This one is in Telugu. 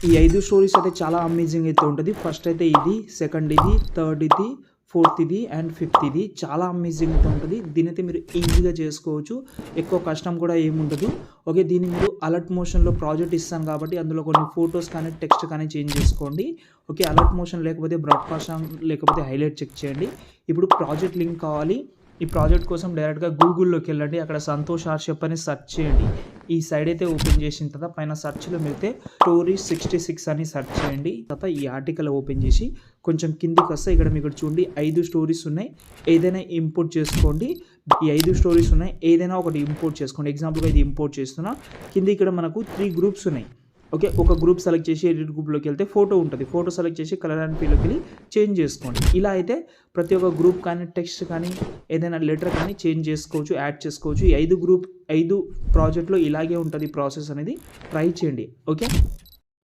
ఈ 5 స్టోరీస్ అయితే చాలా అమేజింగ్ అయితే ఉంటది. ఫస్ట్ అయితే ఇది, సెకండ్ ఇది, థర్డ్ ఇది, ఫోర్త్ ఇది అండ్ ఫిఫ్త్ ఇది. చాలా అమేజింగ్ అయితే ఉంటది. దీన్నైతే మీరు ఈజీగా చేసుకోవచ్చు. ఎక్కువ కష్టం కూడా ఏముండదు. ఓకే. దీన్ని మీరు అలర్ట్ మోషన్‌లో ప్రాజెక్ట్ ఇస్తాను కాబట్టి అందులో కొన్ని ఫోటోస్ కానీ, టెక్స్ట్ కానీ చేంజ్ చేసుకోండి. ఓకే. అలర్ట్ మోషన్ లేకపోతే బ్రాడ్‌కాస్ట్ లేకపోతే హైలైట్ చెక్ చేయండి. ఇప్పుడు ప్రాజెక్ట్ లింక్ కావాలి. ఈ ప్రాజెక్ట్ కోసం డైరెక్ట్‌గా గూగుల్‌లోకెళ్ళండి. అక్కడ సంతోష్ ఆర్షప్ అని సెర్చ్ చేయండి. ఈ సైడ్ అయితే ఓపెన్ చేసిన తర్వాత పైన సెర్చ్‌లో మీరైతే స్టోరీస్ 66 అని సెర్చ్ చేయండి. తర్వాత ఈ ఆర్టికల్ ఓపెన్ చేసి కొంచెం కిందికొస్తే ఇక్కడ మీకు చూడండి 5 స్టోరీస్ ఉన్నాయి. ఏదైనా ఇంపోర్ట్ చేసుకోండి. ఈ 5 స్టోరీస్ ఉన్నాయి. ఏదైనా ఒకటి ఇంపోర్ట్ చేసుకోండి. ఎగ్జాంపుల్‌గా ఇది ఇంపోర్ట్ చేస్తున్నా. కింద ఇక్కడ మనకు 3 గ్రూప్స్ ఉన్నాయి. ఓకే. ఒక గ్రూప్ సెలెక్ట్ చేసి ఎడిట్ గ్రూప్‌లోకి వెళ్తే ఫోటో ఉంటుంది. ఫోటో సెలెక్ట్ చేసి కలర్ అండ్ ఫీల్‌లోకి వెళ్ళి చేంజ్ చేసుకోండి. ఇలా అయితే ప్రతి ఒక్క గ్రూప్ కానీ, టెక్స్ట్ కానీ, ఏదైనా లెటర్ కానీ చేంజ్ చేసుకోవచ్చు, యాడ్ చేసుకోవచ్చు. ఈ 5 ప్రాజెక్ట్‌లో ఇలాగే ఉంటది ప్రాసెస్ అనేది. ట్రై చేయండి. ఓకే.